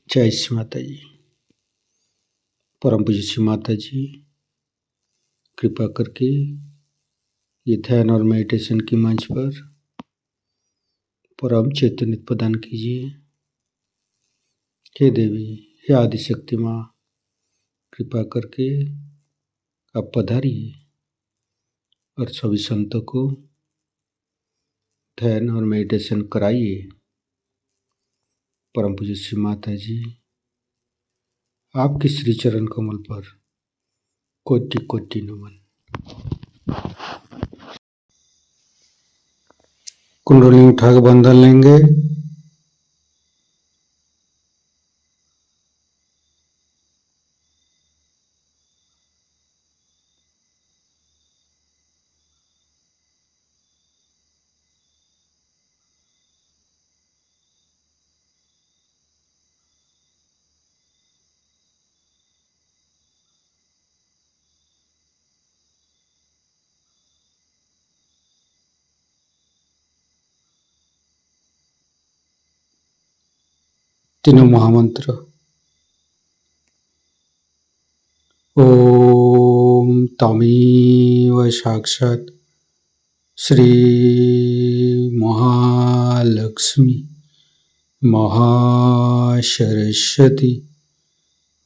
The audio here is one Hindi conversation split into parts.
जय श्री माता जी। परम पूज्य श्री माता जी, कृपा करके ये ध्यान और मेडिटेशन की मंच पर परम चैतन्य प्रदान कीजिए। हे देवी, हे आदिशक्ति माँ, कृपा करके आप पधारिए और सभी संतों को ध्यान और मेडिटेशन कराइए। परम पूज्य श्री माता जी, आपके श्री चरण कमल पर कोटि कोटि नमन। कुंडली उठा के बंधन लेंगे। तीनों महामंत्र। ओम तमेव साक्षात् श्री महालक्ष्मी महासरस्वती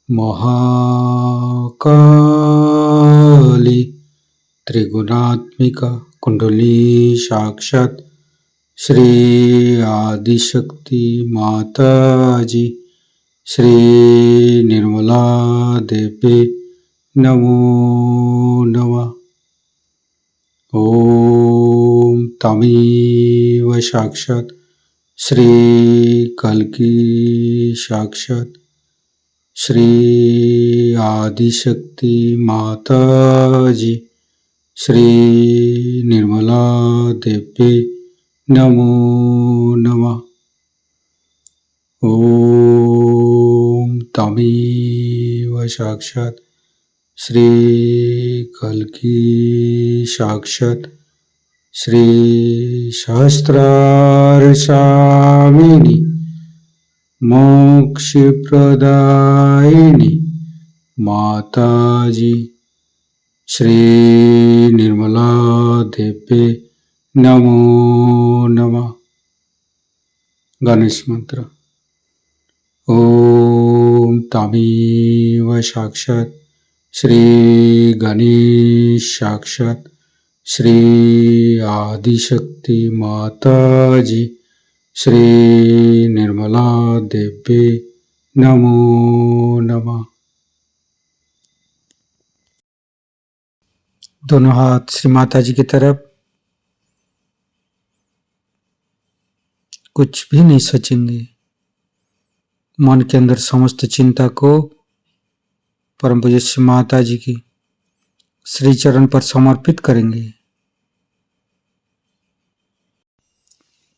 महाकाली त्रिगुणात्मिका कुंडली साक्षात् श्री आदिशक्ति माता जी श्री निर्मला देवी नमो नमः। ओम तमेव साक्षात् श्री कल्की साक्षात् श्री आदिशक्ति माता जी श्री निर्मला देवी नमो नमः। ओम तमेव साक्षात् श्री कल्की साक्षात् श्री सहस्रारसामिनी मोक्षप्रदायिनी माता जी श्री निर्मला देवी नमो नमः। गणेश मंत्र। ओम तमेव साक्षात् श्री गणेश साक्षात् श्री आदिशक्ति माता जी श्री निर्मला देवी नमो नमः। दोनों हाथ श्री माता जी की तरफ। कुछ भी नहीं सोचेंगे। मन के अंदर समस्त चिंता को परम पूज्य श्री माता जी की श्री चरण पर समर्पित करेंगे।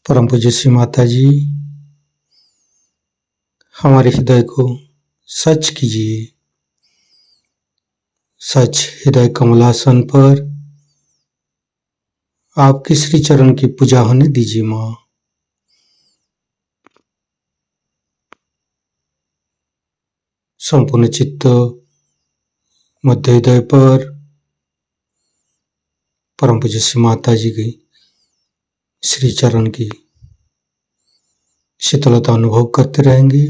परम पूज्य श्री माता जी, हमारे हृदय को सच कीजिए। सच हृदय कमलासन पर आपके श्री चरण की पूजा होने दीजिए माँ। संपूर्ण चित्त मध्य हृदय पर परम पूज्य श्री माता जी की श्री चरण की शीतलता अनुभव करते रहेंगे।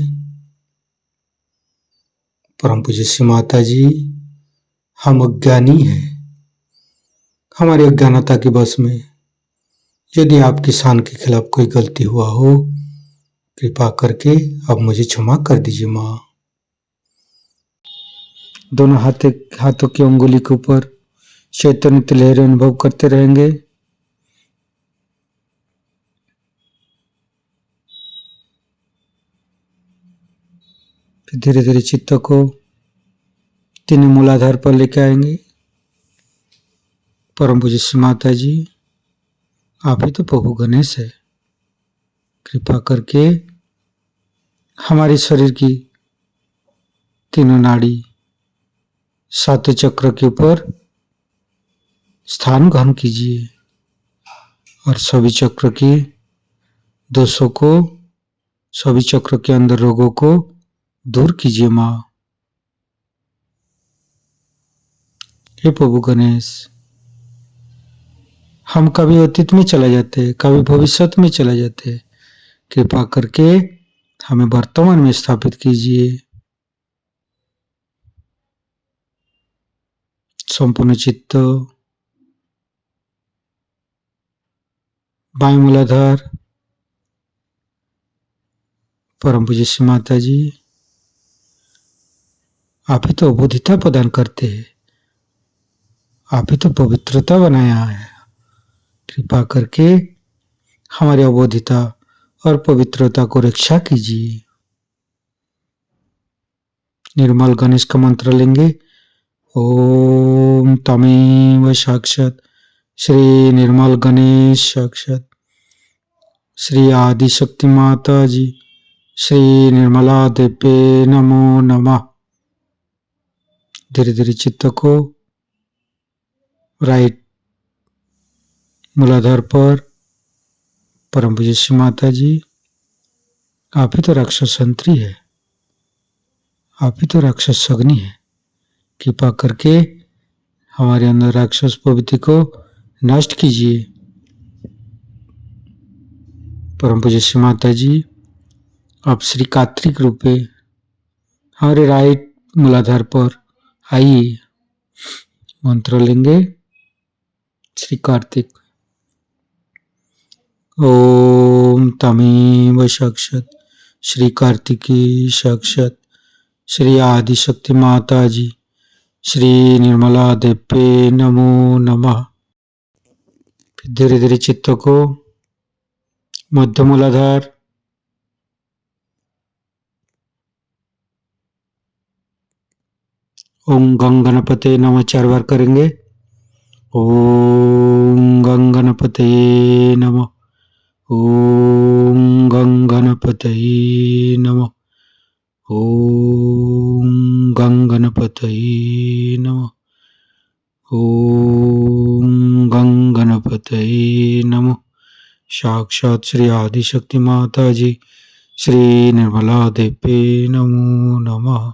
परम पूज्य श्री माता जी, हम अज्ञानी हैं। हमारी अज्ञानता के वश में यदि आपकी शान के खिलाफ कोई गलती हुआ हो, कृपा करके अब मुझे क्षमा कर दीजिए माँ। दोनों हाथों की अंगुली के ऊपर चैतन्य लहरें अनुभव करते रहेंगे। फिर धीरे धीरे चित्त को तीनों मूलाधार पर लेके आएंगे। परम पूज्य श्री माता जी, आप ही तो प्रभु गणेश है। कृपा करके हमारे शरीर की तीनों नाड़ी सातों चक्र के ऊपर स्थान ग्रहण कीजिए और सभी चक्र के दोषों को, सभी चक्र के अंदर रोगों को दूर कीजिए माँ। हे प्रभु गणेश, हम कभी अतीत में चले जाते, कभी भविष्य में चले जाते, कृपा करके हमें वर्तमान में स्थापित कीजिए। संपूर्ण चित्त, बाएं मूलाधार, परम पूज्य श्री माता जी, आप ही तो अबोधिता प्रदान करते हैं, आप ही तो पवित्रता बनाया है। कृपा करके हमारी अबोधिता और पवित्रता को रक्षा कीजिए। निर्मल गणेश का मंत्र लेंगे। ओम तमेव साक्षात श्री निर्मल गणेश साक्षात श्री आदिशक्ति माता जी श्री निर्मला देव्ये नमो नमः। धीरे धीरे चित्त को राइट मूलाधार पर, परम पूज्य श्री माता जी, आप ही तो राक्षस संतरी है, आप ही तो राक्षस अग्नि है। कृपा करके हमारे अंदर राक्षस प्रवृत्ति को नष्ट कीजिए। परम पूज्य श्री माता जी, आप श्री कार्तिक रूपे हमारे राइट मूलाधार पर आइए। मंत्र लेंगे। श्री कार्तिक। ओम तमेव साक्षात श्री कार्तिकी साक्षात श्री आदिशक्ति माता जी श्री निर्मला देव्ये नमो नमः। फिर धीरे धीरे चित्त को मध्य मूलाधार, ओम गंग गणपते नमः 4 बार करेंगे। ओम गंग गणपते नमः, ओम गंग गणपते नमः, ओम गंग गणपते नमः, ओम गंग गणपते नमः। साक्षात श्री आदिशक्ति माता जी श्री निर्मला देव्ये नमो नमः।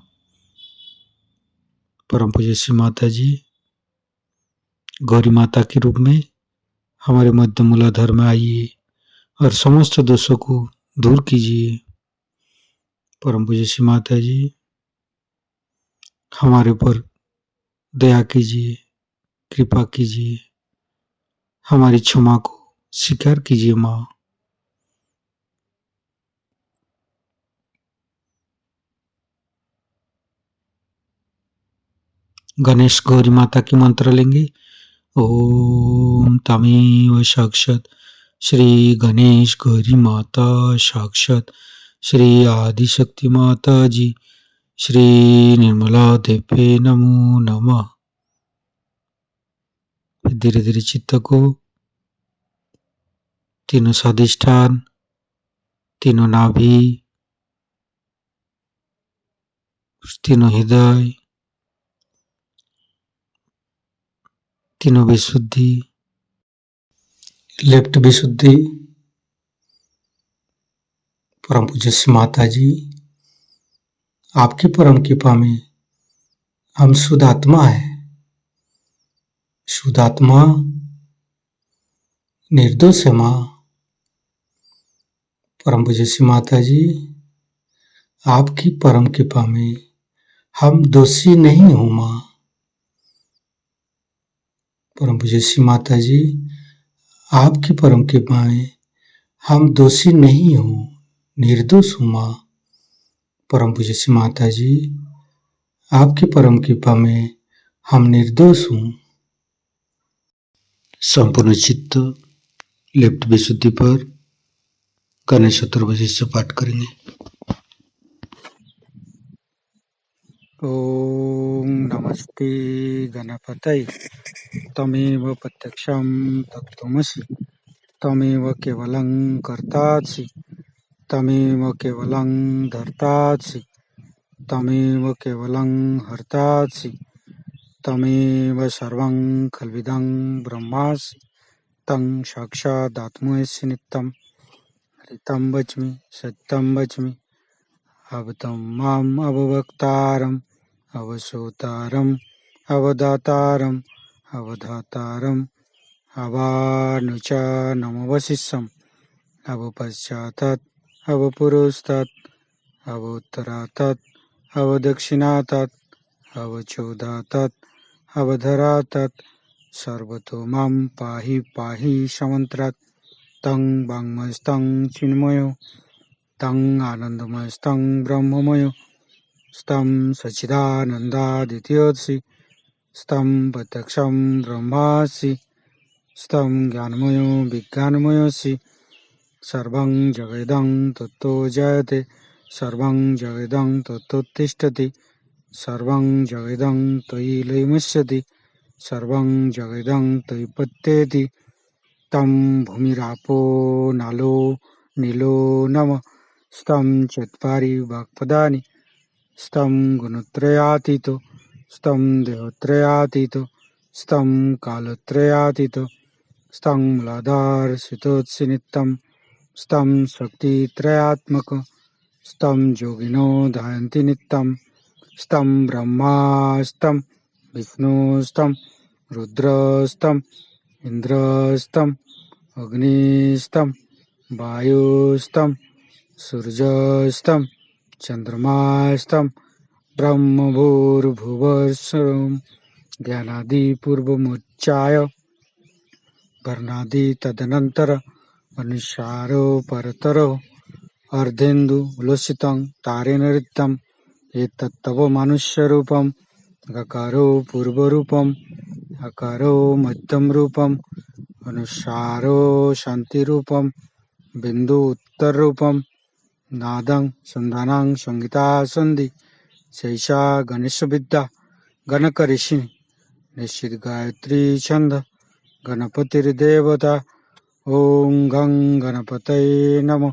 परम पूज्य श्री माता जी, गौरी माता के रूप में हमारे मध्य मूलाधार में आइए और समस्त दोषों को दूर कीजिए। परम पूज्य श्री माता जी, हमारे ऊपर दया कीजिए, कृपा कीजिए, हमारी क्षमा को स्वीकार कीजिए माँ। गणेश गौरी माता की मंत्र लेंगे। ओम तमेव साक्षात श्री गणेश गौरी माता साक्षात श्री आदिशक्ति माता जी श्री निर्मला देव्ये नमो नमः। धीरे धीरे चित्त को तीनों स्वादिष्ठान, तीनों नाभि, तीनों हृदय, तीनों विशुद्धि, लेफ्ट विशुद्धि। परम पूज्य श्री माता जी, आपकी परम कृपा में हम शुद्ध आत्मा है। शुद्ध आत्मा निर्दोष है माँ। परम पूज्य श्री माता जी, आपकी परम कृपा में हम दोषी नहीं हूँ माँ। परम पूज्य श्री माता जी, आपकी परम कृपा में हम दोषी नहीं हूँ, निर्दोष हूँ माँ। परम पूज्य श्री माता जी, आपकी परम कृपा में हम निर्दोष हूँ। संपूर्ण चित्त लेफ्ट विशुद्धि पर गणेश चतुर्भुज से पाठ करेंगे। ओम नमस्ते गणपतये तमेव प्रत्यक्षं तत्त्वमसि तमेव केवलं कर्तासि तमेव केवलं धर्तासि तमेव केवलं हर्तासि तमेव सर्वं खल्विदं ब्रह्मासि तं साक्षादात्मसि नित्यं हरितं वच्मि सत्यं वच्मि अवतं माम् अववक्तारम् अवसोतारम् अवदातारम् अवधातारम् अवानुचानमवशिष्यम् अवपश्चातात् अवपुरस्तात् अवोत्तरातात् अवदक्षिणातात् अवचोदातात् अवधरातात् सर्वतो मां पाहि पाहि समन्त्रात् तं वाङ्मयस्तं चिन्मयो तं आनन्दमयस्तं ब्रह्ममयो स्तं सच्चिदानन्दादित्योऽसि स्तं प्रत्यक्षं ब्रह्मासि स्तं ज्ञानमयो विज्ञानमयोऽसि सर्वं जगदं तत्तो जयते सर्वं जगदं तत्तोत्तिष्ठति सर्वं जगदं त्वयि लयमुच्यते सर्वं जगदं त्वयि पत्येति तं भूमिरापो नालो नीलो नमः स्तं चत्वारि वाक्पदानि स्तं गुणत्रयातीतो स्तं देहत्रयातीतो स्तं कालत्रयातीतो स्तं मूलाधारसितोत्सि नित्यं स्तं शक्तित्रयात्मक स्तं योगिनो ध्यायन्ति नित्यं स्तं ब्रह्मा स्तं विष्णु स्तं रुद्रस्तं इंद्रस्तं अग्निस्तं वायुस्तं सूर्यस्तं चंद्रमास्तं ब्रह्मभूर्भुवस्सुरं ज्ञानादिपूर्वमुच्चाय वर्णादि तदनंतर अनुसारो परतरो अर्धेन्दु उल्लसितं तारेण ऋतं एतत्तव मनुष्यरूपं गकारो पूर्वरूपम् अकारो मध्यमरूपम् अनुसारो शान्तिरूपम् बिन्दु उत्तररूपम् नादं संधानं संगीता सन्धि शैषा गणेशविद्या गणकऋषि निश्चित गायत्री छंद गणपतिर्देवता ओं गं गणपतये नमः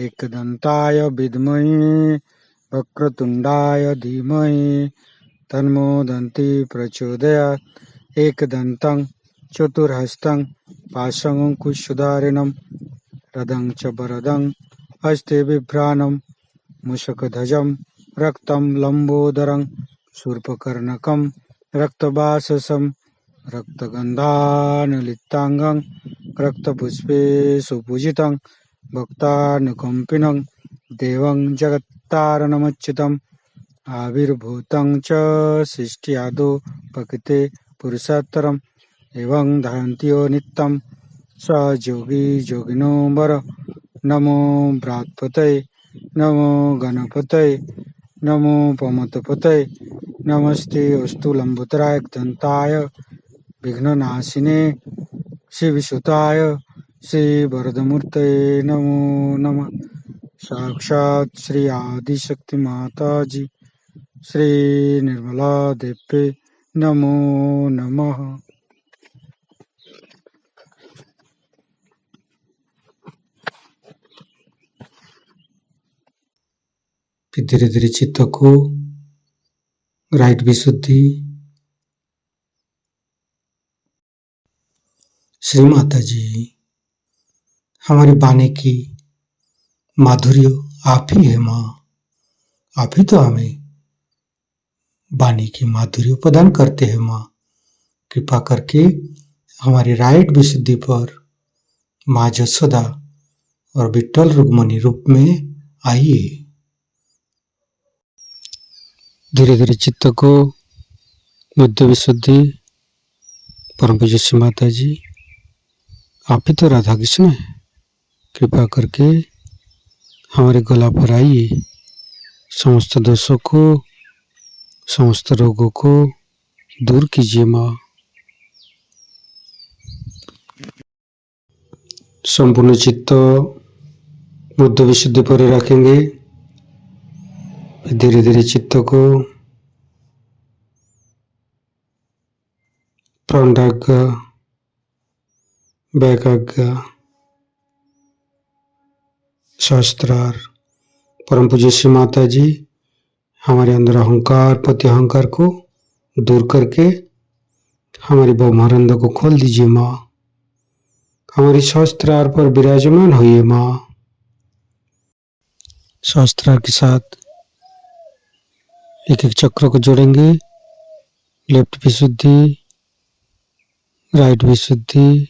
एकदन्ताय विद्महे वक्रतुण्डाय धीमहि तन्नो दन्ति प्रचोदयात् एकदन्तं चतुर्हस्तं पाशमङ्कुशधारिणं रदं च वरदं हस्ते बिभ्राणं मूषकध्वजं रक्तं लम्बोदरं शूर्पकर्णकं रक्तवाससं रक्तगन्धानुलिप्ताङ्गं रक्तपुष्पे सुपूजितं भक्तानुकम्पिनं देवं जगत्तारणमच्युतम् आविर्भूतं च सृष्ट्यादौ प्रकृते पुरुषोत्तरम् एवं ध्यायन्त्यो नित्यं स योगी योगिनो वर नमो बृहत्पतये नमो गणपतये नमो पमतपतये नमस्ते अस्तु लंबोदराय दन्ताय विघ्ननाशिने शिवसुताय श्रीवरदमूर्तये नमो नमः साक्षात् श्री आदिशक्ति माताजी श्री निर्मला देवी नमो नमः। फिर धीरे धीरे चित्त को राइट विशुद्धि। श्री माता जी हमारी वाणी की माधुर्य आप ही है माँ, आप ही तो हमें वाणी की माधुर्य प्रदान करते हैं माँ। कृपा करके हमारी राइट विशुद्धि पर माँ जसोदा और विट्ठल रुक्मणी रूप में आइए। धीरे धीरे चित्त को बुद्ध विशुद्धि। परम पूज्य श्री माता जी आप ही तो राधा कृष्ण है, कृपा करके हमारे गला पर आइए। समस्त दोषों को समस्त रोगों को दूर कीजिए माँ। संपूर्ण चित्त बुद्ध विशुद्धि पर रखेंगे। धीरे धीरे चित्त को प्राणाग्र वैकाग्र शास्त्रार। परम पूज्य श्री माता जी हमारे अंदर अहंकार प्रति अहंकार को दूर करके हमारी ब्रह्मानंद को खोल दीजिए माँ। हमारी शास्त्रार पर विराजमान होइए माँ। सहस्त्रार के साथ एक एक चक्र को जोड़ेंगे। लेफ्ट विशुद्धि, राइट विशुद्धि,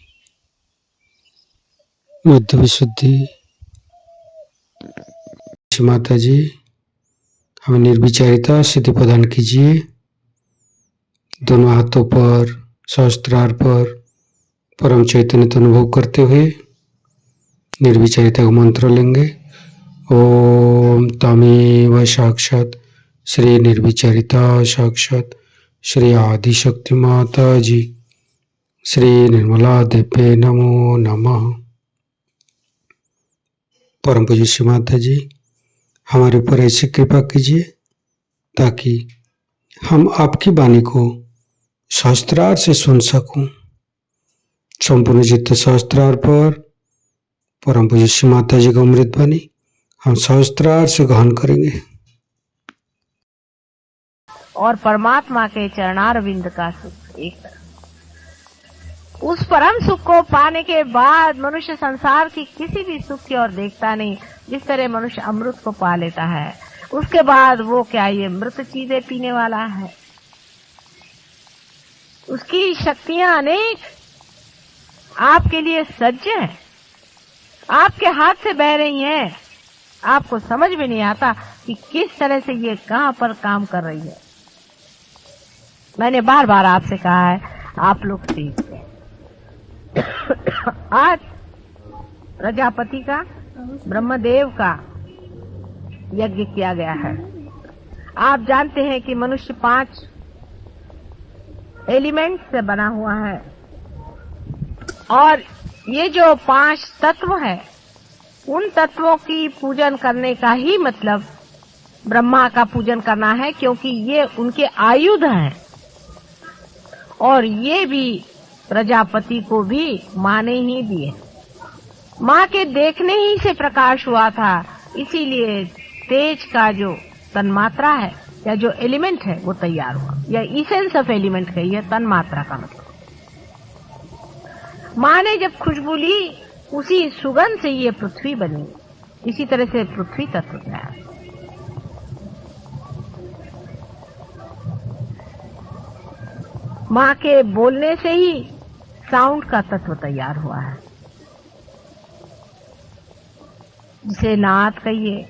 मध्य विशुद्धि। माता जी हमें निर्विचारिता सिद्धि प्रदान कीजिए। दोनों हाथों पर सहस्त्रार पर परम चैतन्य का अनुभव करते हुए निर्विचारिता का मंत्र लेंगे। ओम तमेव साक्षात श्री निर्विचारिता साक्षात श्री आदिशक्ति माता जी श्री निर्मला देवे नमो नमः। परम पूज्य श्री माता जी हमारे ऊपर ऐसी कृपा कीजिए ताकि हम आपकी वाणी को सहस्त्रार से सुन सकूं। संपूर्ण चित्त सहस्त्रार पर परम पूज्य श्री माता जी का अमृत वाणी हम सहस्त्रार से ग्रहण करेंगे और परमात्मा के चरणारविंद का सुख एक। उस परम सुख को पाने के बाद मनुष्य संसार की किसी भी सुख की ओर देखता नहीं। जिस तरह मनुष्य अमृत को पा लेता है उसके बाद वो क्या ये मृत चीजें पीने वाला है। उसकी शक्तियां अनेक आपके लिए सज्ज हैं, आपके हाथ से बह रही हैं। आपको समझ में नहीं आता कि किस तरह से ये कहां पर काम कर रही है। मैंने बार बार आपसे कहा है आप लोग सीखते। आज प्रजापति का ब्रह्मदेव का यज्ञ किया गया है। आप जानते हैं कि मनुष्य 5 एलिमेंट से बना हुआ है और ये जो 5 तत्व है उन तत्वों की पूजन करने का ही मतलब ब्रह्मा का पूजन करना है, क्योंकि ये उनके आयुध हैं और ये भी प्रजापति को भी माँ ने ही दिए। माँ के देखने ही से प्रकाश हुआ था, इसीलिए तेज का जो तन्मात्रा है या जो एलिमेंट है वो तैयार हुआ। या इसेंस ऑफ एलिमेंट कही है तन्मात्रा का मतलब। माँ ने जब खुशबू ली उसी सुगंध से ये पृथ्वी बनी। इसी तरह से पृथ्वी तत्व तैयार। माँ के बोलने से ही साउंड का तत्व तैयार हुआ है, जिसे नाद कहिए।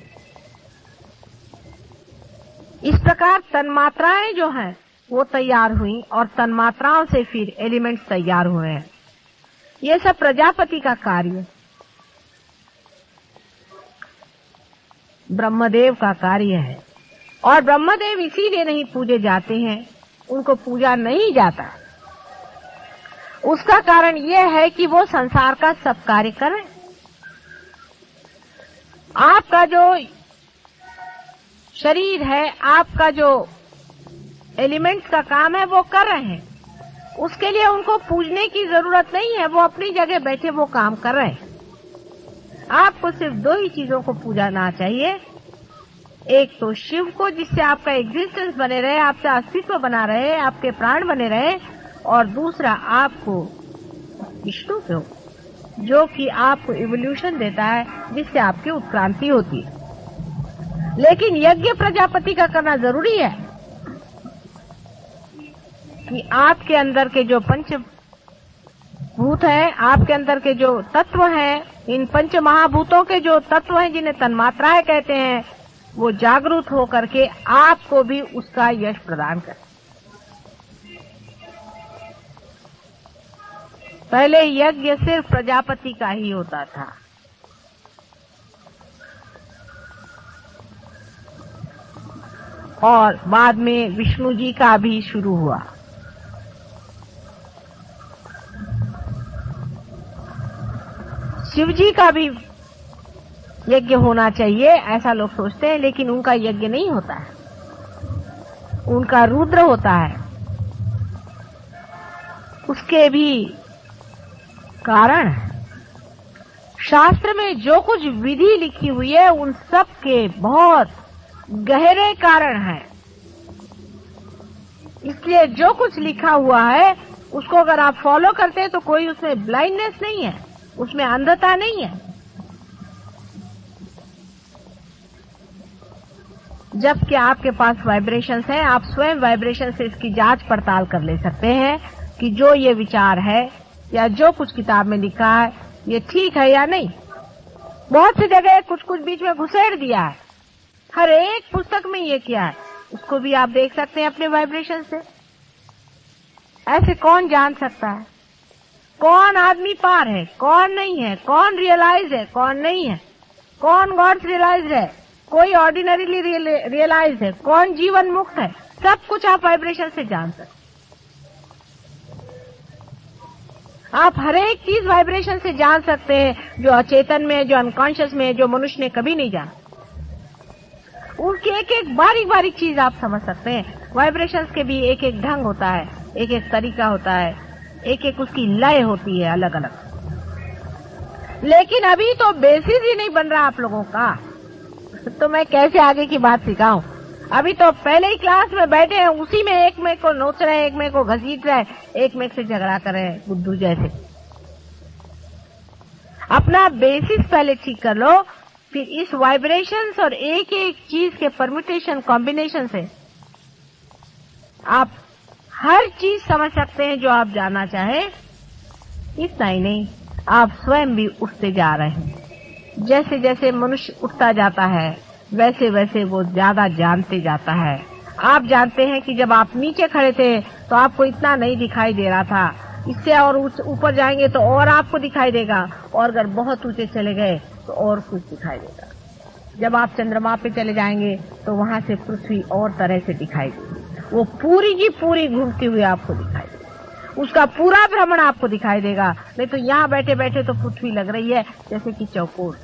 इस प्रकार तन्मात्राएं जो हैं वो तैयार हुई और तन्मात्राओं से फिर एलिमेंट्स तैयार हुए हैं। ये सब प्रजापति का कार्य, ब्रह्मदेव का कार्य है। और ब्रह्मदेव इसीलिए नहीं पूजे जाते हैं, उनको पूजा नहीं जाता। उसका कारण यह है कि वो संसार का सब कार्य करें। आपका जो शरीर है, आपका जो एलिमेंट्स का काम है वो कर रहे हैं, उसके लिए उनको पूजने की जरूरत नहीं है। वो अपनी जगह बैठे वो काम कर रहे हैं। आपको सिर्फ 2 ही चीजों को पूजना चाहिए। एक तो शिव को, जिससे आपका एग्जिस्टेंस बने रहे, आपका अस्तित्व बना रहे, आपके प्राण बने रहे। और दूसरा आपको विष्णु को, जो कि आपको इवोल्यूशन देता है, जिससे आपकी उत्क्रांति होती है। लेकिन यज्ञ प्रजापति का करना जरूरी है कि आपके अंदर के जो पंचभूत हैं, आपके अंदर के जो तत्व हैं, इन पंच महाभूतों के जो तत्व हैं जिन्हें तन्मात्राएं कहते हैं, वो जागरूक होकर के आपको भी उसका यश प्रदान करें। पहले यज्ञ सिर्फ प्रजापति का ही होता था, और बाद में विष्णु जी का भी शुरू हुआ। शिव जी का भी यज्ञ होना चाहिए ऐसा लोग सोचते हैं, लेकिन उनका यज्ञ नहीं होता है, उनका रुद्र होता है। उसके भी कारण शास्त्र में जो कुछ विधि लिखी हुई है उन सब के बहुत गहरे कारण हैं। इसलिए जो कुछ लिखा हुआ है उसको अगर आप फॉलो करते हैं तो कोई उसमें ब्लाइंडनेस नहीं है, उसमें अंधता नहीं है। जबकि आपके पास वाइब्रेशंस हैं, आप स्वयं वाइब्रेशन से इसकी जांच पड़ताल कर ले सकते हैं कि जो ये विचार है या जो कुछ किताब में लिखा है ये ठीक है या नहीं। बहुत सी जगह कुछ कुछ बीच में घुसेड़ दिया है, हर एक पुस्तक में ये किया है, उसको भी आप देख सकते हैं अपने वाइब्रेशन से। ऐसे कौन जान सकता है कौन आदमी पार है, कौन नहीं है, कौन रियलाइज है, कौन नहीं है, कौन गॉड्स रियलाइज है, कोई ऑर्डिनरीली रियलाइज है, कौन जीवन मुक्त है। सब कुछ आप वाइब्रेशन से जान सकते। आप हर एक चीज वाइब्रेशन से जान सकते हैं, जो अचेतन में है, जो अनकॉन्शियस में है, जो मनुष्य ने कभी नहीं जाना। उनकी एक एक बारीक बारीक चीज आप समझ सकते हैं। वाइब्रेशंस के भी एक एक ढंग होता है, एक एक तरीका होता है, एक एक उसकी लय होती है अलग अलग। लेकिन अभी तो बेसिस ही नहीं बन रहा आप लोगों का, तो मैं कैसे आगे की बात सिखाऊं। अभी तो पहले ही क्लास में बैठे हैं, उसी में एक में को नोच रहे हैं, एक में को घसीट रहे हैं, एक में से झगड़ा कर रहे हैं बुद्धू जैसे। अपना बेसिस पहले ठीक कर लो, फिर इस वाइब्रेशंस और एक एक चीज के परम्यूटेशन कॉम्बिनेशन से आप हर चीज समझ सकते हैं जो आप जानना चाहें। इतना ही नहीं, आप स्वयं भी उठते जा रहे हैं। जैसे जैसे मनुष्य उठता जाता है वैसे वैसे वो ज्यादा जानते जाता है। आप जानते हैं कि जब आप नीचे खड़े थे तो आपको इतना नहीं दिखाई दे रहा था, इससे और ऊपर जाएंगे तो और आपको दिखाई देगा, और अगर बहुत ऊंचे चले गए तो और कुछ दिखाई देगा। जब आप चंद्रमा पे चले जाएंगे तो वहां से पृथ्वी और तरह से दिखाई देगी, वो पूरी की पूरी घूमती हुई आपको दिखाई देगी, उसका पूरा भ्रमण आपको दिखाई देगा। नहीं तो यहाँ बैठे बैठे तो पृथ्वी लग रही है जैसे कि चौकोर।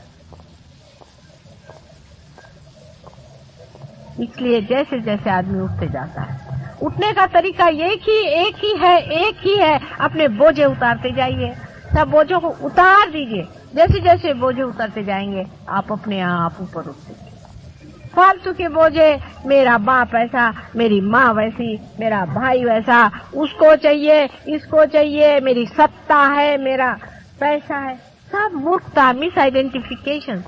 इसलिए जैसे जैसे आदमी उठते जाता है, उठने का तरीका एक ही है। अपने बोझे उतारते जाइए, सब बोझों को उतार दीजिए। जैसे जैसे बोझे उतरते जाएंगे आप अपने आप ऊपर उठते जाएंगे। फालतू के बोझे, मेरा बाप ऐसा, मेरी माँ वैसी, मेरा भाई वैसा, उसको चाहिए, इसको चाहिए, मेरी सत्ता है, मेरा पैसा है, सब मूर्खता, मिस आइडेंटिफिकेशन।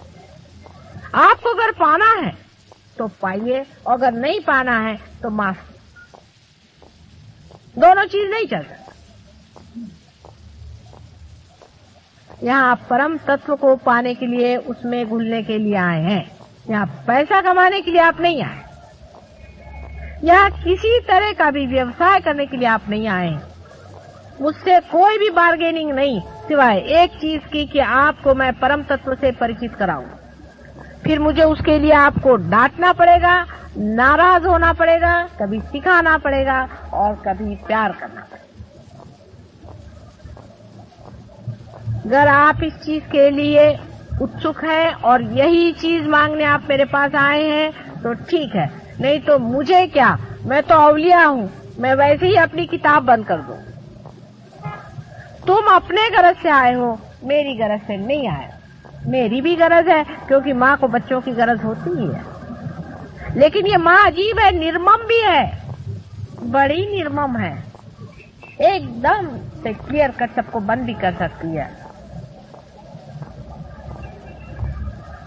आपको अगर पाना है तो पाइए, और अगर नहीं पाना है तो माफ। दोनों चीज नहीं चल सकती। यहाँ आप परम तत्व को पाने के लिए, उसमें घुलने के लिए आए हैं। यहाँ पैसा कमाने के लिए आप नहीं आए, यहाँ किसी तरह का भी व्यवसाय करने के लिए आप नहीं आए। मुझसे कोई भी बार्गेनिंग नहीं, सिवाय एक चीज की कि आपको मैं परम तत्व से परिचित कराऊं। फिर मुझे उसके लिए आपको डांटना पड़ेगा, नाराज होना पड़ेगा, कभी सिखाना पड़ेगा और कभी प्यार करना पड़ेगा। अगर आप इस चीज के लिए उत्सुक हैं और यही चीज मांगने आप मेरे पास आए हैं तो ठीक है, नहीं तो मुझे क्या, मैं तो औलिया हूँ, मैं वैसे ही अपनी किताब बंद कर दूं। तुम अपने गरज से आए हो, मेरी गरज से नहीं आए। मेरी भी गरज है, क्योंकि माँ को बच्चों की गरज होती ही है, लेकिन ये माँ अजीब है, निर्मम भी है, बड़ी निर्मम है, एकदम से क्लियर कट सबको बंद भी कर सकती है,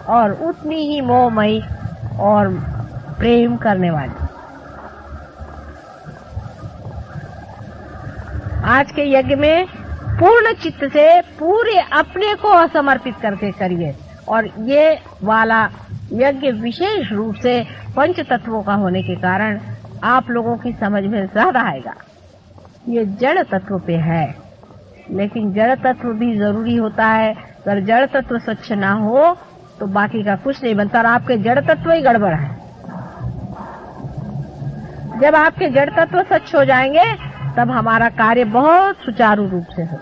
और उतनी ही मोहमयी और प्रेम करने वाली। आज के यज्ञ में पूर्ण चित्त से पूरे अपने को समर्पित करके करिए, और ये वाला यज्ञ विशेष रूप से पंच तत्वों का होने के कारण आप लोगों की समझ में ज्यादा आएगा। ये जड़ तत्व पे है, लेकिन जड़ तत्व भी जरूरी होता है। अगर जड़ तत्व स्वच्छ ना हो तो बाकी का कुछ नहीं बनता, और आपके जड़ तत्व ही गड़बड़ है। जब आपके जड़ तत्व स्वच्छ हो जाएंगे तब हमारा कार्य बहुत सुचारू रूप से हो।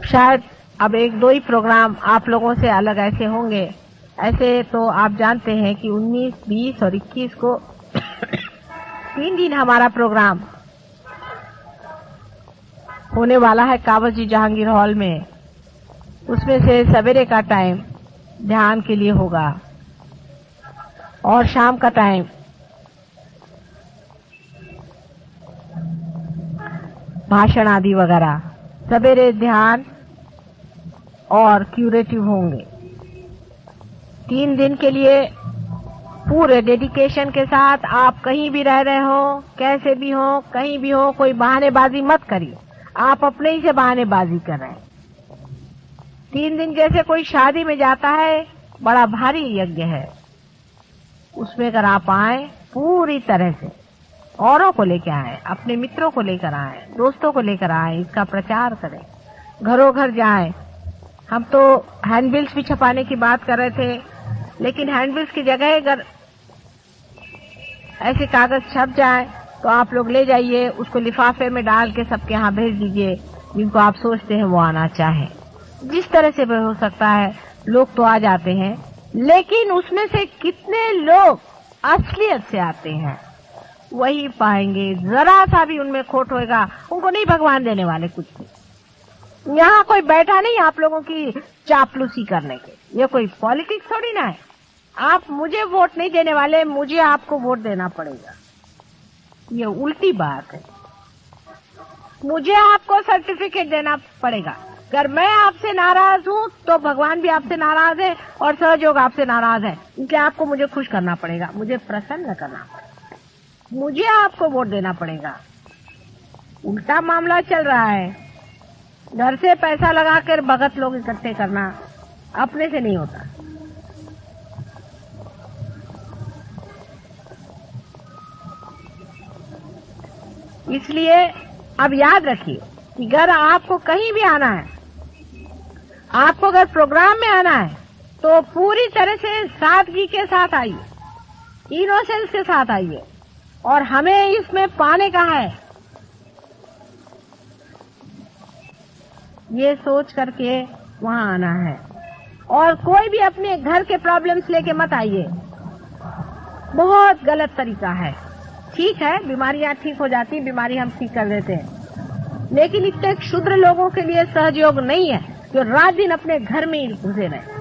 शायद अब एक दो ही प्रोग्राम आप लोगों से अलग ऐसे होंगे। ऐसे तो आप जानते हैं कि 19, 20 और 21 को 3 दिन हमारा प्रोग्राम होने वाला है कावस जी जहांगीर हॉल में। उसमें से सवेरे का टाइम ध्यान के लिए होगा और शाम का टाइम भाषण आदि वगैरह। सवेरे ध्यान और क्यूरेटिव होंगे। 3 दिन के लिए पूरे डेडिकेशन के साथ आप कहीं भी रह रहे हो, कैसे भी हो, कहीं भी हो, कोई बहानेबाजी मत करिए। आप अपने ही से बहानेबाजी कर रहे हैं। 3 दिन जैसे कोई शादी में जाता है, बड़ा भारी यज्ञ है। उसमें अगर आप आए पूरी तरह से, औरों को लेकर आए, अपने मित्रों को लेकर आए, दोस्तों को लेकर आए, इसका प्रचार करें, घरों घर जाएं। हम तो हैंडबिल्स भी छपाने की बात कर रहे थे, लेकिन हैंडबिल्स की जगह अगर ऐसे कागज छप जाए तो आप लोग ले जाइए, उसको लिफाफे में डाल के सबके यहाँ भेज दीजिए जिनको आप सोचते हैं वो आना चाहें। जिस तरह से भी हो सकता है, लोग तो आ जाते हैं, लेकिन उसमें से कितने लोग असलियत से आते हैं वही पाएंगे। जरा सा भी उनमें खोट होएगा, उनको नहीं भगवान देने वाले कुछ भी। यहाँ कोई बैठा नहीं आप लोगों की चापलूसी करने के। ये कोई पॉलिटिक्स थोड़ी ना है। आप मुझे वोट नहीं देने वाले, मुझे आपको वोट देना पड़ेगा, ये उल्टी बात है। मुझे आपको सर्टिफिकेट देना पड़ेगा। अगर मैं आपसे नाराज हूँ तो भगवान भी आपसे नाराज है और सहयोग आपसे नाराज है, इसलिए आपको मुझे खुश करना पड़ेगा, मुझे प्रसन्न करना पड़ेगा, मुझे आपको वोट देना पड़ेगा। उल्टा मामला चल रहा है। घर से पैसा लगाकर भगत लोग इकट्ठे करना अपने से नहीं होता। इसलिए अब याद रखिए कि अगर आपको कहीं भी आना है, आपको अगर प्रोग्राम में आना है, तो पूरी तरह से सादगी के साथ आइए, इनोसेंस के साथ आइए, और हमें इसमें पाने का है ये सोच करके वहां आना है। और कोई भी अपने घर के प्रॉब्लम्स लेके मत आइए, बहुत गलत तरीका है। ठीक है, बीमारियां ठीक हो जाती, बीमारी हम ठीक कर देते हैं, लेकिन इतने क्षुद्र लोगों के लिए सहयोग नहीं है जो रात दिन अपने घर में ही घुसे रहे।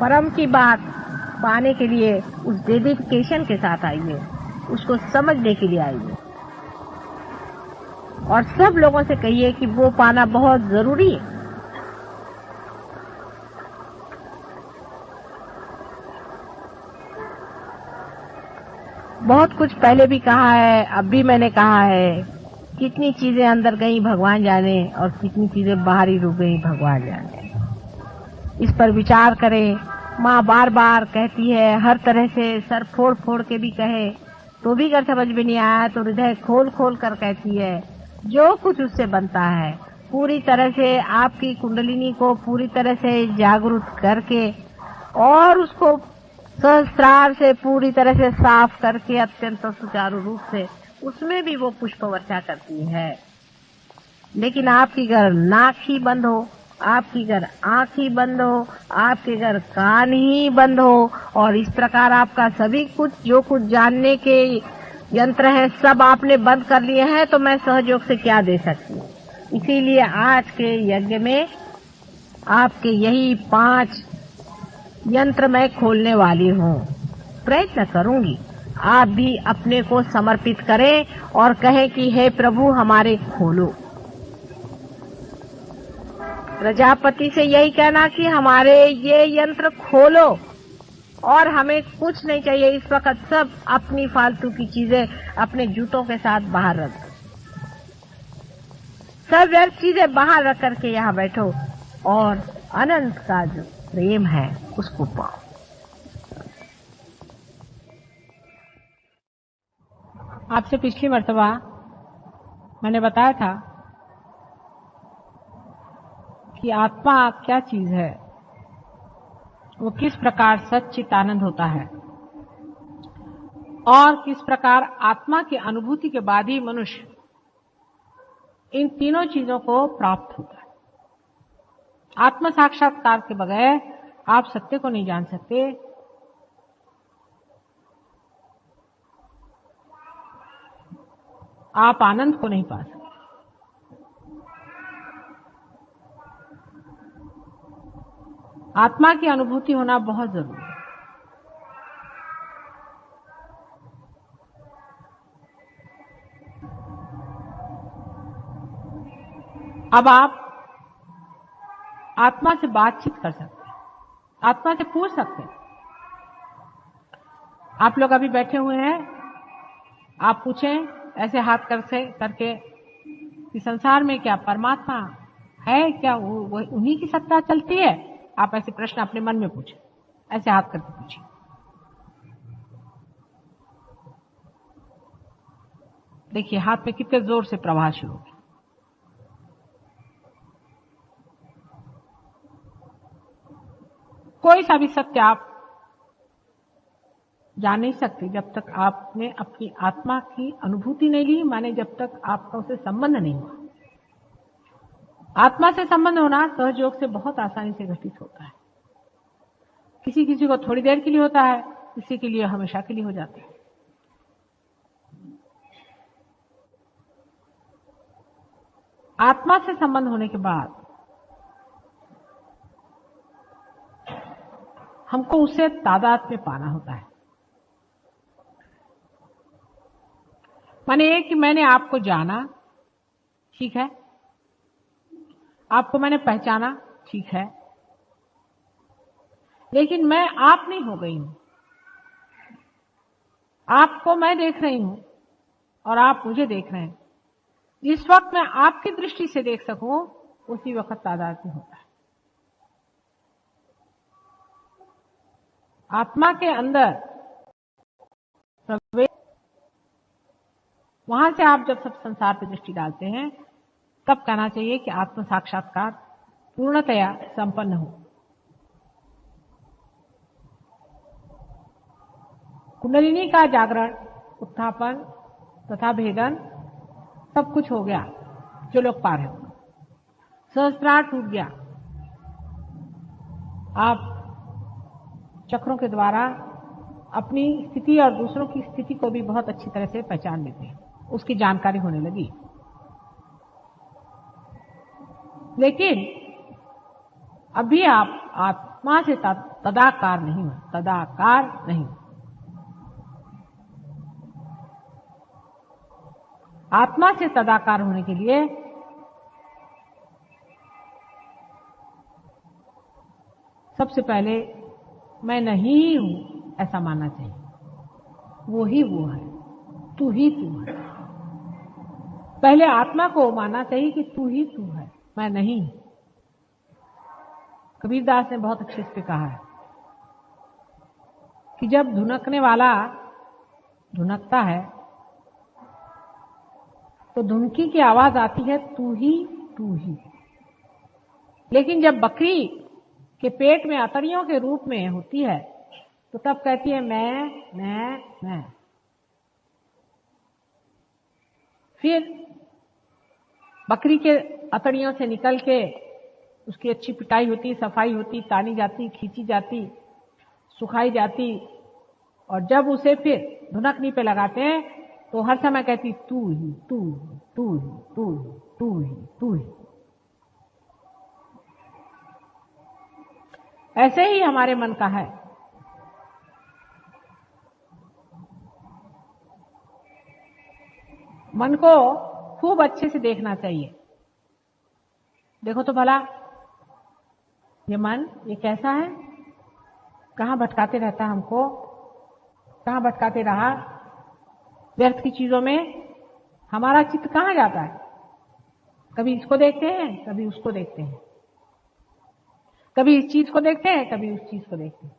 परम की बात पाने के लिए उस डेडिकेशन के साथ आइए, उसको समझने के लिए आइए, और सब लोगों से कहिए कि वो पाना बहुत जरूरी है। बहुत कुछ पहले भी कहा है, अब भी मैंने कहा है, कितनी चीजें अंदर गई भगवान जाने और कितनी चीजें बाहरी रुक गई भगवान जाने। इस पर विचार करें। माँ बार बार कहती है, हर तरह से सर फोड़ फोड़ के भी कहे तो भी अगर समझ में नहीं आया तो हृदय खोल खोल कर कहती है, जो कुछ उससे बनता है पूरी तरह से आपकी कुंडलिनी को पूरी तरह से जागरूक करके और उसको सहस्त्रार से पूरी तरह से साफ करके अत्यंत सुचारू रूप से उसमें भी वो पुष्प वर्षा करती है। लेकिन आपकी अगर नाक ही बंद हो, आपकी अगर आंख ही बंद हो, आपके अगर कान ही बंद हो, और इस प्रकार आपका सभी कुछ जो कुछ जानने के यंत्र है सब आपने बंद कर लिए हैं, तो मैं सहयोग से क्या दे सकती हूँ। इसीलिए आज के यज्ञ में आपके यही 5 यंत्र मैं खोलने वाली हूँ। प्रयत्न करूंगी आप भी अपने को समर्पित करें और कहें कि हे प्रभु हमारे खोलो। प्रजापति से यही कहना कि हमारे ये यंत्र खोलो, और हमें कुछ नहीं चाहिए इस वक्त। सब अपनी फालतू की चीजें अपने जूतों के साथ बाहर रख, सब व्यर्थ चीजें बाहर रख करके यहाँ बैठो और अनंत का जो प्रेम है उसको पाओ। आपसे पिछली मर्तबा मैंने बताया था कि आत्मा क्या चीज है, वो किस प्रकार सच्चित आनंद होता है, और किस प्रकार आत्मा की अनुभूति के बाद ही मनुष्य इन तीनों चीजों को प्राप्त होता है। आत्म साक्षात्कार के बगैर आप सत्य को नहीं जान सकते। आप आनंद को नहीं पा सकते। आत्मा की अनुभूति होना बहुत जरूरी है। अब आप आत्मा से बातचीत कर सकते हैं, आत्मा से पूछ सकते हैं। आप लोग अभी बैठे हुए हैं, आप पूछें ऐसे हाथ करके कि संसार में क्या परमात्मा है, क्या वो उन्हीं की सत्ता चलती है? आप ऐसे प्रश्न अपने मन में पूछें, ऐसे हाथ करके पूछिए। देखिए हाथ में कितने जोर से प्रवाह शुरू हो गया। कोई सा भी सत्य आप जान नहीं सकते जब तक आपने अपनी आत्मा की अनुभूति नहीं ली, माने जब तक आपका उससे संबंध नहीं हुआ। आत्मा से संबंध होना सहयोग से बहुत आसानी से घटित होता है। किसी किसी को थोड़ी देर के लिए होता है, किसी के लिए हमेशा के लिए हो जाता है। आत्मा से संबंध होने के बाद हमको उससे तादाद में पाना होता है। माने ये कि मैंने आपको जाना, ठीक है, आपको मैंने पहचाना, ठीक है, लेकिन मैं आप नहीं हो गई हूं। आपको मैं देख रही हूं और आप मुझे देख रहे हैं। जिस वक्त मैं आपकी दृष्टि से देख सकूं, उसी वक्त तादात्म्य होता है। आत्मा के अंदर प्रवेश, वहां से आप जब सब संसार पर दृष्टि डालते हैं, तब कहना चाहिए कि आत्म साक्षात्कार पूर्णतया संपन्न हो। कुंडलिनी का जागरण, उत्थापन तथा भेदन सब कुछ हो गया। जो लोग पार हैं, सहस्त्रार टूट गया। आप चक्रों के द्वारा अपनी स्थिति और दूसरों की स्थिति को भी बहुत अच्छी तरह से पहचान लेते हैं, उसकी जानकारी होने लगी। लेकिन अभी आप आत्मा से तदाकार नहीं हो, तदाकार नहीं। आत्मा से तदाकार होने के लिए सबसे पहले मैं नहीं हूं ऐसा मानना चाहिए। वो ही वो है, तू ही तू है। पहले आत्मा को मानना चाहिए कि तू ही तू है, मैं नहीं। कबीरदास ने बहुत अच्छे से कहा है कि जब धुनकने वाला धुनकता है तो धुनकी की आवाज आती है तू ही तू ही। लेकिन जब बकरी के पेट में अतड़ियों के रूप में होती है तो तब कहती है मैं। फिर बकरी के अतड़ियों से निकल के उसकी अच्छी पिटाई होती, सफाई होती, तानी जाती, खींची जाती, सुखाई जाती, और जब उसे फिर धुनकनी पे लगाते हैं तो हर समय कहती तू ही तू ही तू ही तू ही तू ही तू ही। ऐसे ही हमारे मन का है। मन को खूब अच्छे से देखना चाहिए। देखो तो भला ये मन, ये कैसा है, कहां भटकाते रहता है हमको, कहां भटकाते रहा व्यर्थ की चीजों में। हमारा चित्त कहां जाता है? कभी इसको देखते हैं, कभी उसको देखते हैं, कभी इस चीज को देखते हैं, कभी उस चीज को देखते हैं।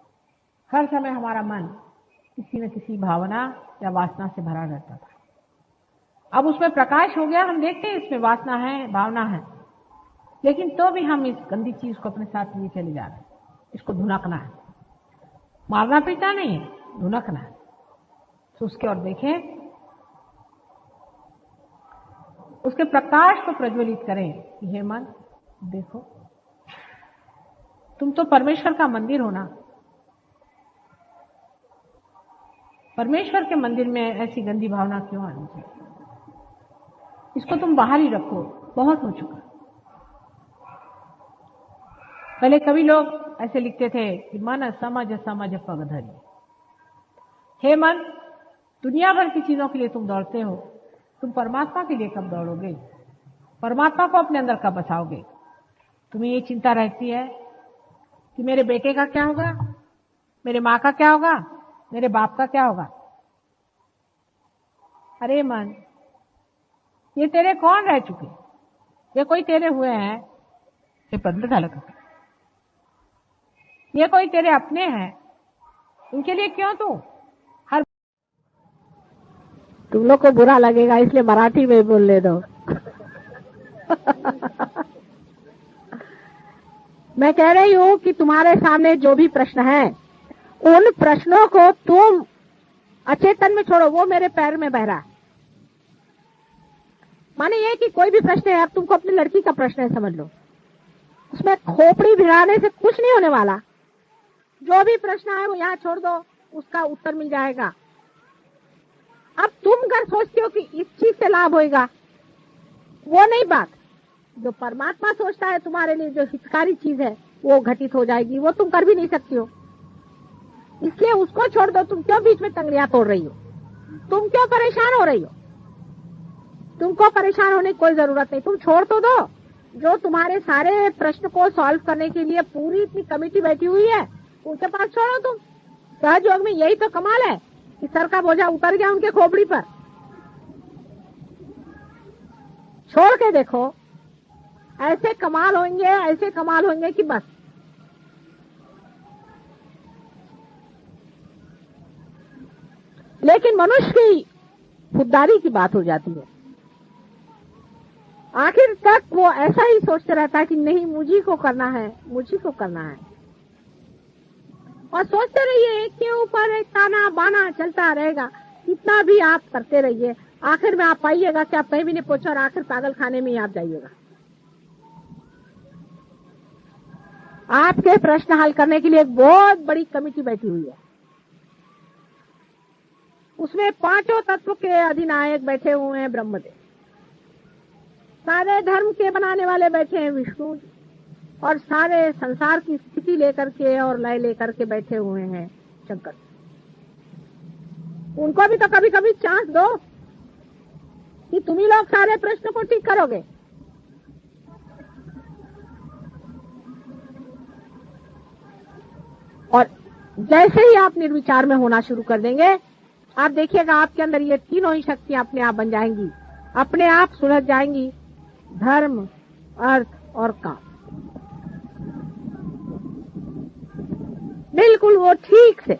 हर समय हमारा मन किसी न किसी भावना या वासना से भरा रहता था। अब उसमें प्रकाश हो गया, हम देखते हैं इसमें वासना है, भावना है, लेकिन तो भी हम इस गंदी चीज को अपने साथ लिए चले जा रहे हैं। इसको धुनकना है, मारना पीटना नहीं है, धुनकना है। तो उसके और देखें, उसके प्रकाश को प्रज्वलित करें कि हे मन देखो, तुम तो परमेश्वर का मंदिर हो ना। परमेश्वर के मंदिर में ऐसी गंदी भावना क्यों आनी चाहिए? इसको तुम बाहर ही रखो, बहुत हो चुका। पहले कभी लोग ऐसे लिखते थे कि मन समझ समझ पग धरी। हे मन, दुनिया भर की चीजों के लिए तुम दौड़ते हो, तुम परमात्मा के लिए कब दौड़ोगे? परमात्मा को अपने अंदर कब बसाओगे? तुम्हें ये चिंता रहती है कि मेरे बेटे का क्या होगा, मेरे माँ का क्या होगा, मेरे बाप का क्या होगा। अरे मन, ये तेरे कौन रह चुके? ये कोई तेरे हुए हैं? ये बंद झालं का? ये कोई तेरे अपने हैं? इनके लिए क्यों तू हर तुम लोग को बुरा लगेगा इसलिए मराठी में बोलने दो। मैं कह रही हूँ कि तुम्हारे सामने जो भी प्रश्न है उन प्रश्नों को तुम अचेतन में छोड़ो, वो मेरे पैर में बह रहा है। माने ये कि कोई भी प्रश्न है, अब तुमको अपनी लड़की का प्रश्न है समझ लो, उसमें खोपड़ी भिड़ाने से कुछ नहीं होने वाला। जो भी प्रश्न है वो यहाँ छोड़ दो, उसका उत्तर मिल जाएगा। अब तुम अगर सोचते हो कि इस चीज से लाभ होगा, वो नहीं बात। जो परमात्मा सोचता है तुम्हारे लिए जो हितकारी चीज है वो घटित हो जाएगी, वो तुम कर भी नहीं सकती हो। इसलिए उसको छोड़ दो। तुम क्यों बीच में तंगड़ियां तोड़ रही हो? तुम क्यों परेशान हो रही हो? तुमको परेशान होने की कोई जरूरत नहीं, तुम छोड़ तो दो। जो तुम्हारे सारे प्रश्न को सॉल्व करने के लिए पूरी इतनी कमेटी बैठी हुई है, उनके पास छोड़ो तुम। सहयोग में यही तो कमाल है कि सर का बोझा उतर गया उनके खोपड़ी पर। छोड़ के देखो, ऐसे कमाल होंगे, ऐसे कमाल होंगे कि बस। लेकिन मनुष्य की खुददारी की बात हो जाती है। आखिर तक वो ऐसा ही सोचते रहता है कि नहीं, मुझी को करना है, मुझी को करना है। और सोचते रहिए, एक के ऊपर एक ताना बाना चलता रहेगा। इतना भी आप करते रहिए, आखिर में आप पाइएगा कि आप कहीं भी नहीं पहुंचे और आखिर पागल खाने में ही आप जाइएगा। आपके प्रश्न हल करने के लिए एक बहुत बड़ी कमेटी बैठी हुई है। उसमें पांचों तत्व के अधिनायक बैठे हुए हैं ब्रह्मदेव, सारे धर्म के बनाने वाले बैठे हैं विष्णु, और सारे संसार की स्थिति लेकर के और लय लेकर के बैठे हुए हैं शंकर। उनको भी तो कभी कभी चांस दो कि तुम ही लोग सारे प्रश्न को ठीक करोगे। और जैसे ही आप निर्विचार में होना शुरू कर देंगे, आप देखिएगा आपके अंदर ये तीनों ही शक्तियां अपने आप बन जाएंगी, अपने आप सुलझ जाएंगी। धर्म, अर्थ और काम, बिल्कुल वो ठीक से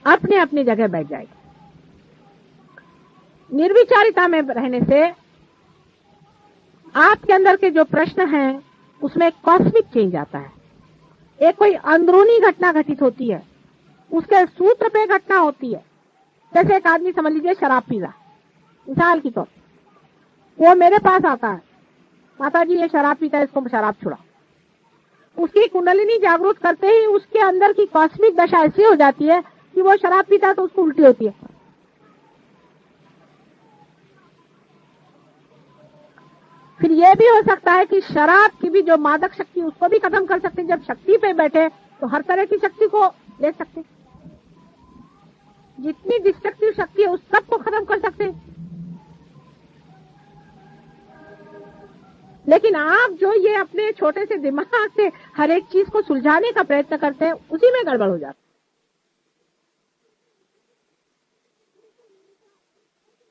अपने अपनी जगह बैठ जाएगी। निर्विचारिता में रहने से आपके अंदर के जो प्रश्न हैं उसमें कॉस्मिक चेंज आता है। एक कोई अंदरूनी घटना घटित होती है, उसके सूत्र पे घटना होती है। जैसे एक आदमी समझ लीजिए शराब पी रहा, मिसाल की तौर, वो मेरे पास आता है, माता जी ये शराब पीता है, इसको शराब छुड़ा। उसकी कुंडलिनी जागरूक करते ही उसके अंदर की कॉस्मिक दशा ऐसी हो जाती है कि वो शराब पीता है तो उसको उल्टी होती है। फिर ये भी हो सकता है कि शराब की भी जो मादक शक्ति उसको भी खत्म कर सकते हैं। जब शक्ति पे बैठे तो हर तरह की शक्ति को ले सकते, जितनी डिस्ट्रक्टिव शक्ति है उस सब को खत्म कर सकते हैं। लेकिन आप जो ये अपने छोटे से दिमाग से हर एक चीज को सुलझाने का प्रयत्न करते हैं, उसी में गड़बड़ हो जाता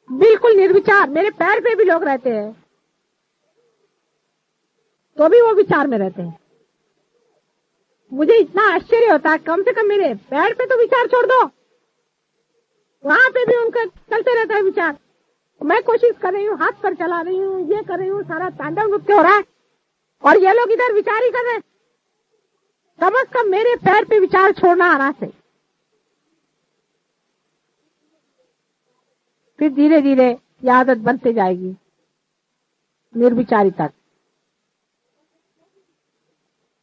है। बिल्कुल निर्विचार, मेरे पैर पे भी लोग रहते हैं तो भी वो विचार में रहते हैं। मुझे इतना आश्चर्य होता है, कम से कम मेरे पैर पे तो विचार छोड़ दो, वहां पे भी उनका चलते रहता है विचार। मैं कोशिश कर रही हूँ, हाथ पर चला रही हूँ, ये कर रही हूँ, सारा तांडव नृत्य हो रहा है और ये लोग इधर विचार ही कर रहे हैं। कम से कम मेरे पैर पे विचार छोड़ना आना से। फिर धीरे धीरे ये आदत बनते जाएगी निर्विचारिता।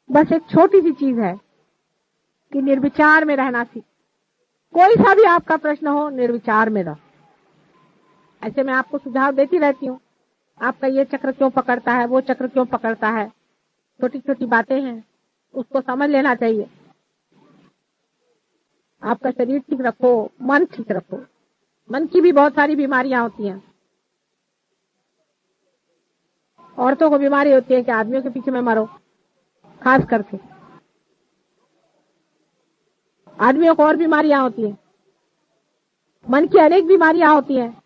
बस एक छोटी सी चीज है कि निर्विचार में रहना सीख। कोई सा भी आपका प्रश्न हो, निर्विचार में रहो। ऐसे मैं आपको सुझाव देती रहती हूँ, आपका ये चक्र क्यों पकड़ता है, वो चक्र क्यों पकड़ता है, छोटी छोटी बातें हैं, उसको समझ लेना चाहिए। आपका शरीर ठीक रखो, मन ठीक रखो। मन की भी बहुत सारी बीमारियां होती हैं। औरतों को बीमारी होती है कि आदमियों के पीछे में मरो, खास करके आदमियों को और बीमारियां होती हैं, मन की अनेक बीमारियां होती हैं।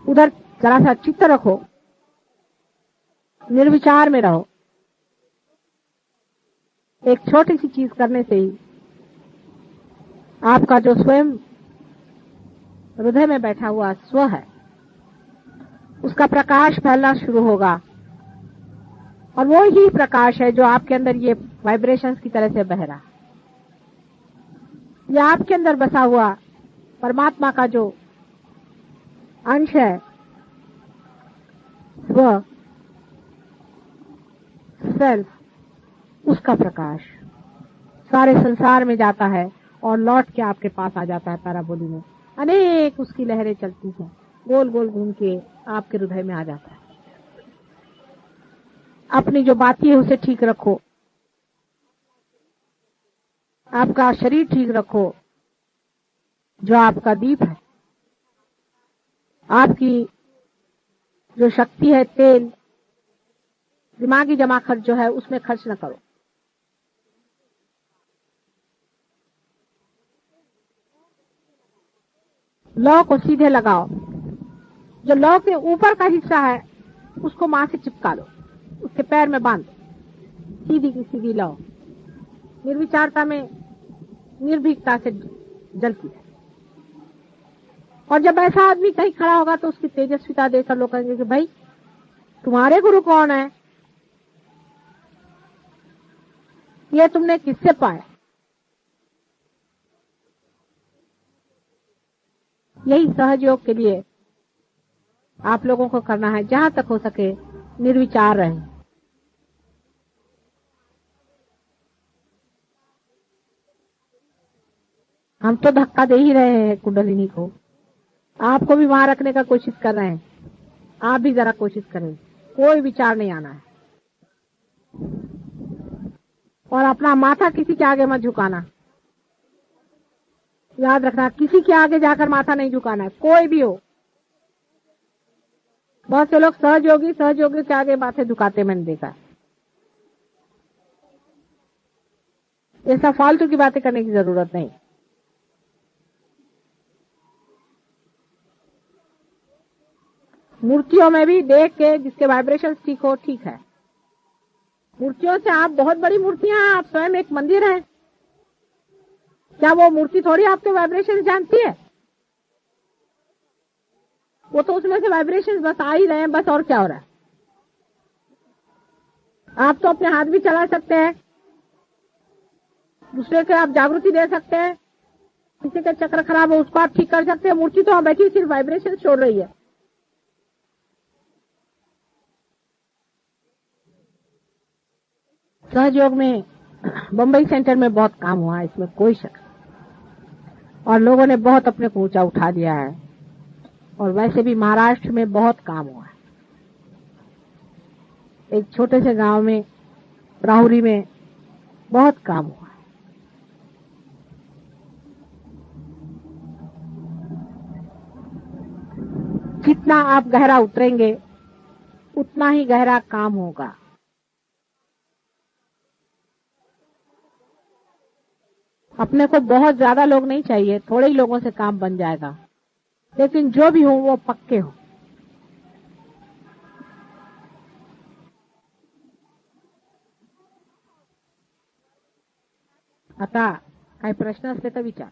उधर जरा सा चित्त रखो, निर्विचार में रहो। एक छोटी सी चीज करने से ही आपका जो स्वयं हृदय में बैठा हुआ स्व है, उसका प्रकाश फैलना शुरू होगा, और वो ही प्रकाश है जो आपके अंदर ये वाइब्रेशंस की तरह से बह रहा है। ये आपके अंदर बसा हुआ परमात्मा का जो अंश है, स्व, सेल्फ, उसका प्रकाश सारे संसार में जाता है और लौट के आपके पास आ जाता है। पैराबोली में अनेक उसकी लहरें चलती हैं, गोल गोल घूम के आपके हृदय में आ जाता है। अपनी जो बातें है उसे ठीक रखो, आपका शरीर ठीक रखो, जो आपका दीप है, आपकी जो शक्ति है, तेल, दिमागी जमा खर्च जो है उसमें खर्च न करो। लौ को सीधे लगाओ, जो लौ के ऊपर का हिस्सा है उसको मां से चिपका लो, उसके पैर में बांध, सीधी की सीधी लौ निर्विचारता में निर्भीकता से जलती है। और जब ऐसा आदमी कहीं खड़ा होगा तो उसकी तेजस्विता देखकर लोग कहेंगे कि भाई तुम्हारे गुरु कौन है, ये तुमने किससे पाया। यही सहयोग के लिए आप लोगों को करना है, जहां तक हो सके निर्विचार रहें। हम तो धक्का दे ही रहे हैं कुंडलिनी को, आपको भी वहां रखने का कोशिश कर रहे हैं। आप भी जरा कोशिश करें, कोई विचार नहीं आना है। और अपना माथा किसी के आगे मत झुकाना, याद रखना, किसी के आगे जाकर माथा नहीं झुकाना है, कोई भी हो। बहुत से लोग सहयोगी के आगे माथे झुकाते मैंने देखा है। ऐसा फालतू की बातें करने की जरूरत नहीं। मूर्तियों में भी देख के जिसके वाइब्रेशन ठीक हो, ठीक है। मूर्तियों से आप बहुत बड़ी मूर्तियां हैं, आप स्वयं एक मंदिर है, क्या वो मूर्ति थोड़ी आपके वाइब्रेशन जानती है? वो तो उसमें से वाइब्रेशन बस आ ही रहे हैं, बस, और क्या हो रहा है। आप तो अपने हाथ भी चला सकते हैं, दूसरे के आप जागृति दे सकते हैं, किसी का चक्र खराब हो उसको आप ठीक कर सकते हैं। मूर्ति तो वहां बैठी सिर्फ वाइब्रेशन छोड़ रही है। सहयोग में बम्बई सेंटर में बहुत काम हुआ है, इसमें कोई शक नहीं, और लोगों ने बहुत अपने को ऊंचा उठा दिया है। और वैसे भी महाराष्ट्र में बहुत काम हुआ है। एक छोटे से गांव में, राहुरी में, बहुत काम हुआ है। जितना आप गहरा उतरेंगे उतना ही गहरा काम होगा। अपने को बहुत ज्यादा लोग नहीं चाहिए, थोड़े ही लोगों से काम बन जाएगा, लेकिन जो भी हो वो पक्के हो। आता काही प्रश्न असले तर विचार।